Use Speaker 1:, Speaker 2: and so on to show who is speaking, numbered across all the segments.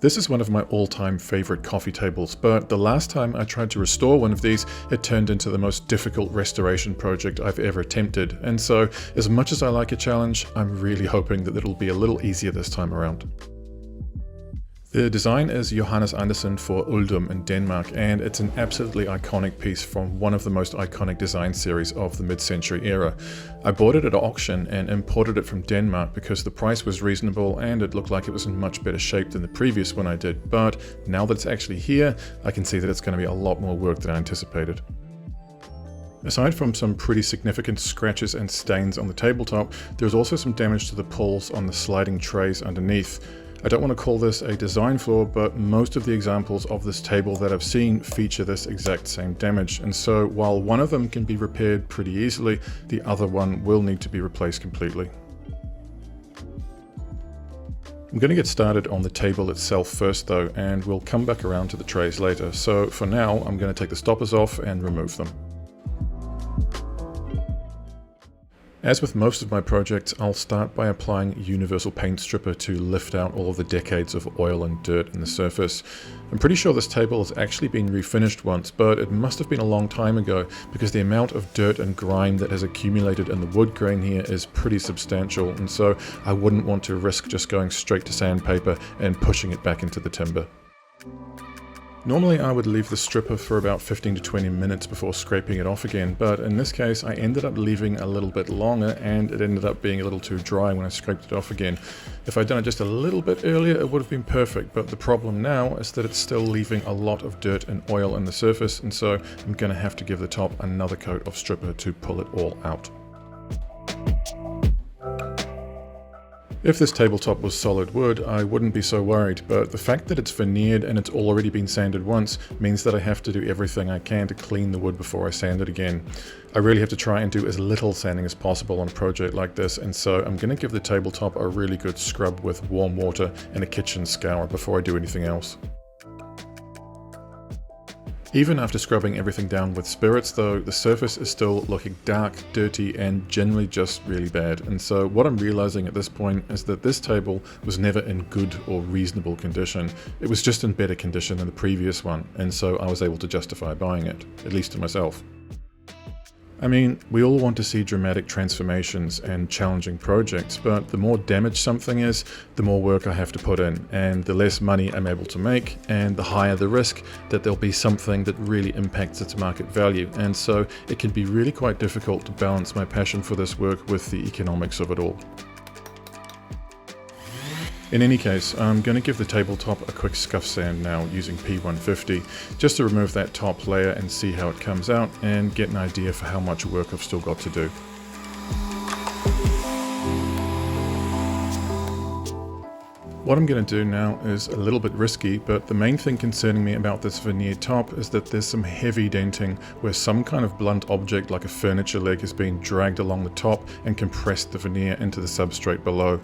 Speaker 1: This is one of my all-time favorite coffee tables, but the last time I tried to restore one of these, it turned into the most difficult restoration project I've ever attempted. And so, as much as I like a challenge, I'm really hoping that it'll be a little easier this time around. The design is Johannes Andersen for Uldum in Denmark, and it's an absolutely iconic piece from one of the most iconic design series of the mid-century era. I bought it at auction and imported it from Denmark because the price was reasonable and it looked like it was in much better shape than the previous one I did, but now that it's actually here, I can see that it's going to be a lot more work than I anticipated. Aside from some pretty significant scratches and stains on the tabletop, there's also some damage to the pulls on the sliding trays underneath. I don't want to call this a design flaw, but most of the examples of this table that I've seen feature this exact same damage, and so while one of them can be repaired pretty easily, the other one will need to be replaced completely. I'm going to get started on the table itself first though, and we'll come back around to the trays later, so for now I'm going to take the stoppers off and remove them. As with most of my projects, I'll start by applying Universal Paint Stripper to lift out all of the decades of oil and dirt in the surface. I'm pretty sure this table has actually been refinished once, but it must have been a long time ago because the amount of dirt and grime that has accumulated in the wood grain here is pretty substantial, and so I wouldn't want to risk just going straight to sandpaper and pushing it back into the timber. Normally I would leave the stripper for about 15 to 20 minutes before scraping it off again, but in this case I ended up leaving a little bit longer and it ended up being a little too dry when I scraped it off again. If I'd done it just a little bit earlier it would have been perfect, but the problem now is that it's still leaving a lot of dirt and oil in the surface, and so I'm going to have to give the top another coat of stripper to pull it all out. If this tabletop was solid wood, I wouldn't be so worried, but the fact that it's veneered and it's already been sanded once means that I have to do everything I can to clean the wood before I sand it again. I really have to try and do as little sanding as possible on a project like this, and so I'm going to give the tabletop a really good scrub with warm water and a kitchen scour before I do anything else. Even after scrubbing everything down with spirits though, the surface is still looking dark, dirty, and generally just really bad. And so what I'm realizing at this point is that this table was never in good or reasonable condition. It was just in better condition than the previous one, and so I was able to justify buying it, at least to myself. I mean, we all want to see dramatic transformations and challenging projects, but the more damaged something is, the more work I have to put in, and the less money I'm able to make, and the higher the risk that there'll be something that really impacts its market value, and so it can be really quite difficult to balance my passion for this work with the economics of it all. In any case, I'm going to give the tabletop a quick scuff sand now using P150, just to remove that top layer and see how it comes out and get an idea for how much work I've still got to do. What I'm going to do now is a little bit risky, but the main thing concerning me about this veneered top is that there's some heavy denting where some kind of blunt object like a furniture leg has been dragged along the top and compressed the veneer into the substrate below.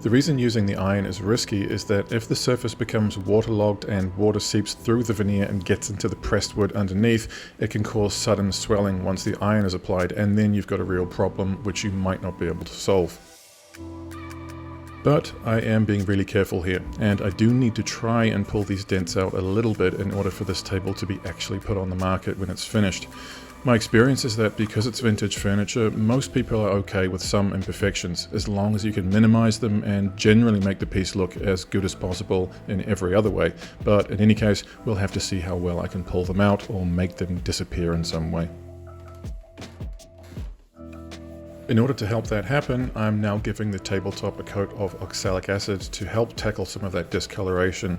Speaker 1: The reason using the iron is risky is that if the surface becomes waterlogged and water seeps through the veneer and gets into the pressed wood underneath, it can cause sudden swelling once the iron is applied, and then you've got a real problem which you might not be able to solve. But I am being really careful here, and I do need to try and pull these dents out a little bit in order for this table to be actually put on the market when it's finished. My experience is that because it's vintage furniture, most people are okay with some imperfections, as long as you can minimize them and generally make the piece look as good as possible in every other way. But in any case, we'll have to see how well I can pull them out or make them disappear in some way. In order to help that happen, I'm now giving the tabletop a coat of oxalic acid to help tackle some of that discoloration.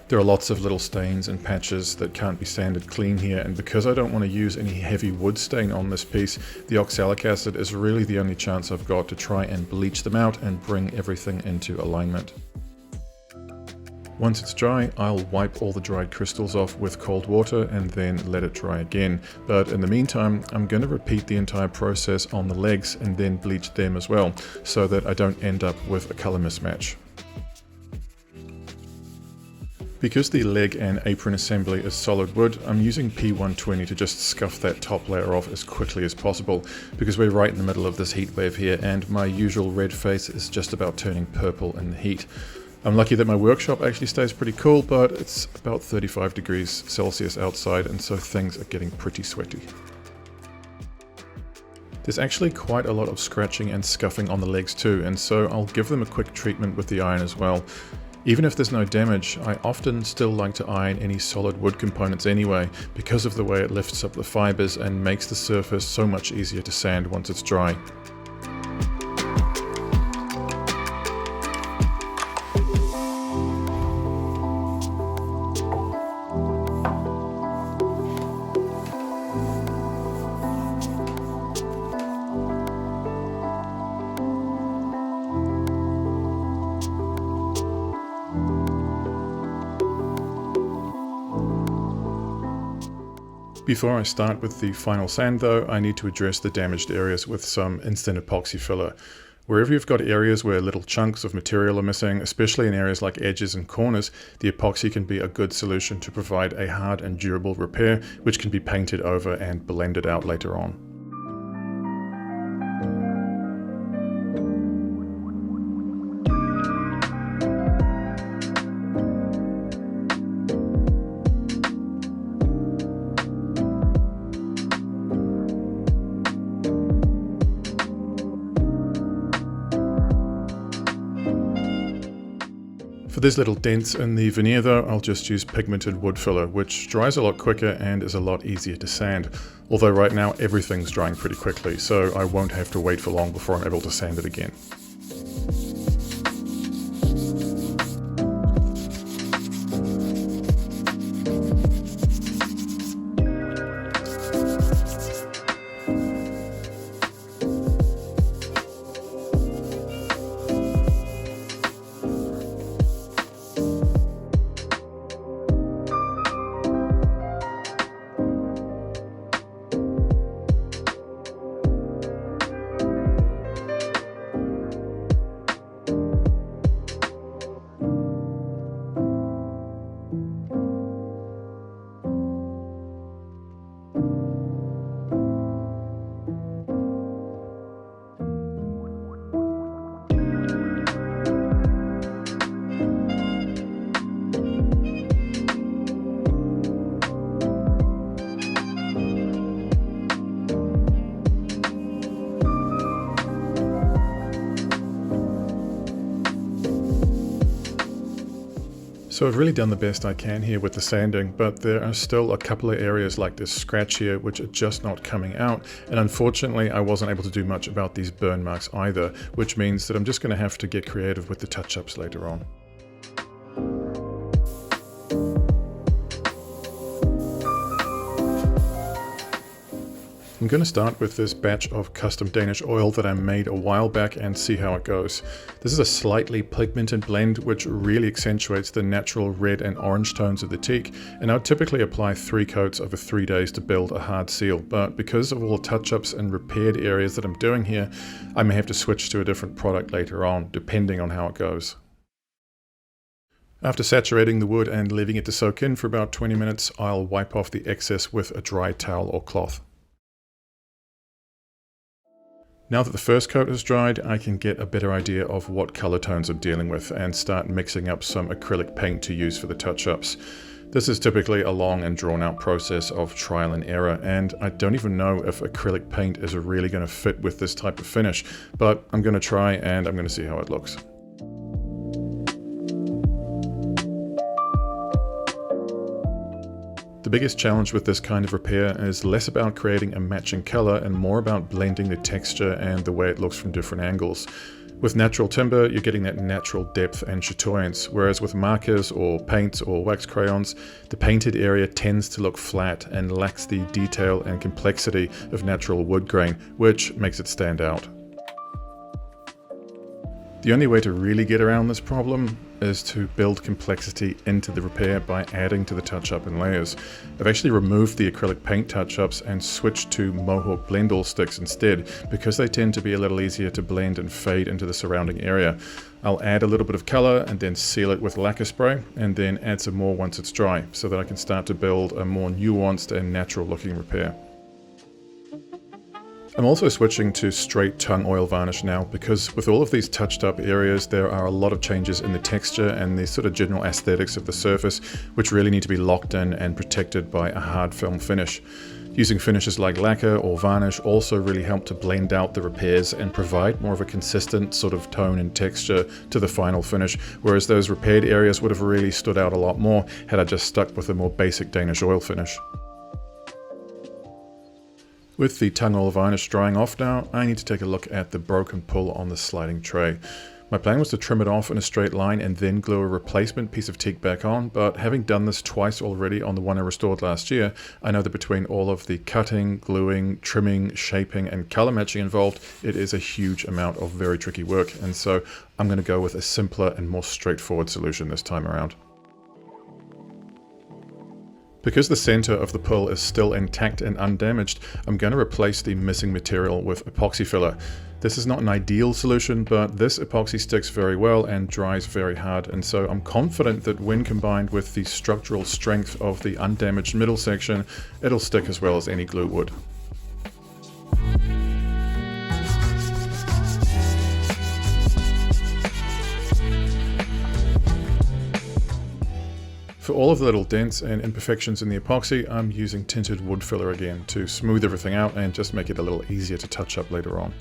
Speaker 1: There are lots of little stains and patches that can't be sanded clean here, and because I don't want to use any heavy wood stain on this piece, the oxalic acid is really the only chance I've got to try and bleach them out and bring everything into alignment. Once it's dry, I'll wipe all the dried crystals off with cold water and then let it dry again. But in the meantime, I'm going to repeat the entire process on the legs and then bleach them as well, so that I don't end up with a color mismatch. Because the leg and apron assembly is solid wood, I'm using P120 to just scuff that top layer off as quickly as possible, because we're right in the middle of this heat wave here and my usual red face is just about turning purple in the heat. I'm lucky that my workshop actually stays pretty cool, but it's about 35 degrees Celsius outside, and so things are getting pretty sweaty. There's actually quite a lot of scratching and scuffing on the legs too, and so I'll give them a quick treatment with the iron as well. Even if there's no damage, I often still like to iron any solid wood components anyway, because of the way it lifts up the fibers and makes the surface so much easier to sand once it's dry. Before I start with the final sand though, I need to address the damaged areas with some instant epoxy filler. Wherever you've got areas where little chunks of material are missing, especially in areas like edges and corners, the epoxy can be a good solution to provide a hard and durable repair, which can be painted over and blended out later on. For these little dents in the veneer though, I'll just use pigmented wood filler, which dries a lot quicker and is a lot easier to sand. Although right now everything's drying pretty quickly, so I won't have to wait for long before I'm able to sand it again. So I've really done the best I can here with the sanding, but there are still a couple of areas like this scratch here which are just not coming out, and unfortunately I wasn't able to do much about these burn marks either, which means that I'm just going to have to get creative with the touch-ups later on. I'm going to start with this batch of custom Danish oil that I made a while back and see how it goes. This is a slightly pigmented blend which really accentuates the natural red and orange tones of the teak, and I would typically apply 3 coats over 3 days to build a hard seal, but because of all the touch-ups and repaired areas that I'm doing here, I may have to switch to a different product later on, depending on how it goes. After saturating the wood and leaving it to soak in for about 20 minutes, I'll wipe off the excess with a dry towel or cloth. Now that the first coat has dried, I can get a better idea of what color tones I'm dealing with and start mixing up some acrylic paint to use for the touch-ups. This is typically a long and drawn out process of trial and error, and I don't even know if acrylic paint is really going to fit with this type of finish, but I'm going to try and I'm going to see how it looks. The biggest challenge with this kind of repair is less about creating a matching color and more about blending the texture and the way it looks from different angles. With natural timber, you're getting that natural depth and chatoyance, whereas with markers or paints or wax crayons, the painted area tends to look flat and lacks the detail and complexity of natural wood grain, which makes it stand out. The only way to really get around this problem is to build complexity into the repair by adding to the touch-up in layers. I've actually removed the acrylic paint touch-ups and switched to Mohawk blend all sticks instead, because they tend to be a little easier to blend and fade into the surrounding area. I'll add a little bit of color and then seal it with lacquer spray, and then add some more once it's dry, so that I can start to build a more nuanced and natural looking repair. I'm also switching to straight tung oil varnish now, because with all of these touched up areas, there are a lot of changes in the texture and the sort of general aesthetics of the surface, which really need to be locked in and protected by a hard film finish. Using finishes like lacquer or varnish also really help to blend out the repairs and provide more of a consistent sort of tone and texture to the final finish, whereas those repaired areas would have really stood out a lot more had I just stuck with a more basic Danish oil finish. With the tung oil varnish drying off now, I need to take a look at the broken pull on the sliding tray. My plan was to trim it off in a straight line and then glue a replacement piece of teak back on, but having done this twice already on the one I restored last year, I know that between all of the cutting, gluing, trimming, shaping and color matching involved, it is a huge amount of very tricky work, and so I'm going to go with a simpler and more straightforward solution this time around. Because the center of the pull is still intact and undamaged, I'm going to replace the missing material with epoxy filler. This is not an ideal solution, but this epoxy sticks very well and dries very hard, and so I'm confident that when combined with the structural strength of the undamaged middle section, it'll stick as well as any glue would. For all of the little dents and imperfections in the epoxy, I'm using tinted wood filler again to smooth everything out and just make it a little easier to touch up later on.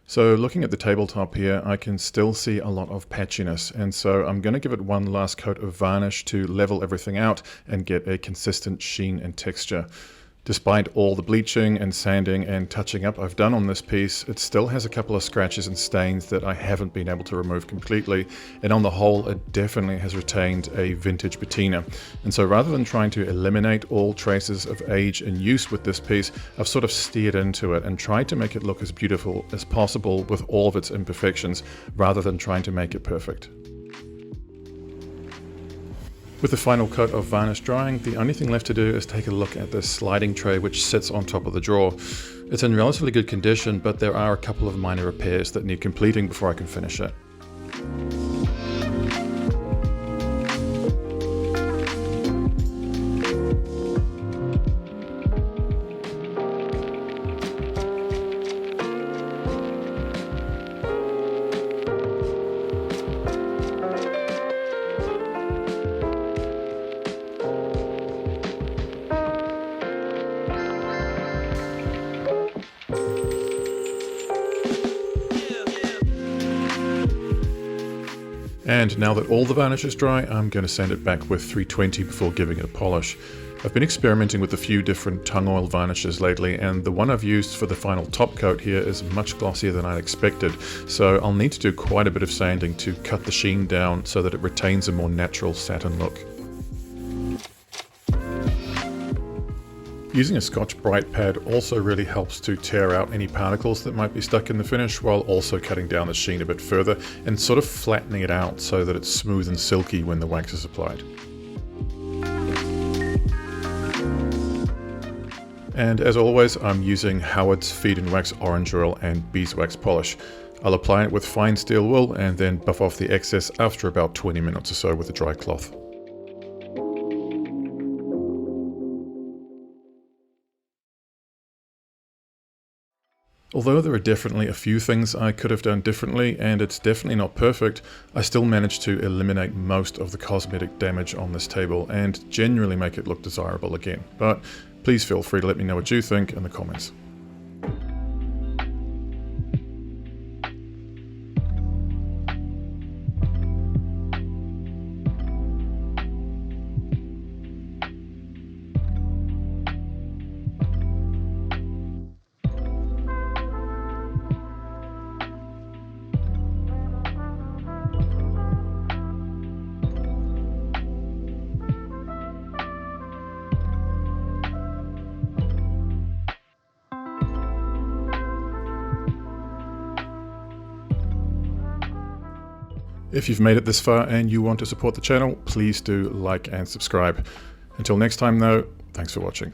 Speaker 1: So looking at the tabletop here, I can still see a lot of patchiness, and so I'm going to give it one last coat of varnish to level everything out and get a consistent sheen and texture. Despite all the bleaching and sanding and touching up I've done on this piece, it still has a couple of scratches and stains that I haven't been able to remove completely, and on the whole it definitely has retained a vintage patina. And so rather than trying to eliminate all traces of age and use with this piece, I've sort of steered into it and tried to make it look as beautiful as possible with all of its imperfections, rather than trying to make it perfect. With the final coat of varnish drying, the only thing left to do is take a look at this sliding tray which sits on top of the drawer. It's in relatively good condition, but there are a couple of minor repairs that need completing before I can finish it. And now that all the varnish is dry, I'm going to sand it back with 320 before giving it a polish. I've been experimenting with a few different tung oil varnishes lately, and the one I've used for the final top coat here is much glossier than I'd expected, so I'll need to do quite a bit of sanding to cut the sheen down so that it retains a more natural satin look. Using a Scotch Brite pad also really helps to tear out any particles that might be stuck in the finish, while also cutting down the sheen a bit further and sort of flattening it out so that it's smooth and silky when the wax is applied. And as always, I'm using Howard's Feed and Wax Orange Oil and Beeswax Polish. I'll apply it with fine steel wool and then buff off the excess after about 20 minutes or so with a dry cloth. Although there are definitely a few things I could have done differently, and it's definitely not perfect, I still managed to eliminate most of the cosmetic damage on this table and generally make it look desirable again. But please feel free to let me know what you think in the comments. If you've made it this far and you want to support the channel, please do like and subscribe. Until next time though, thanks for watching.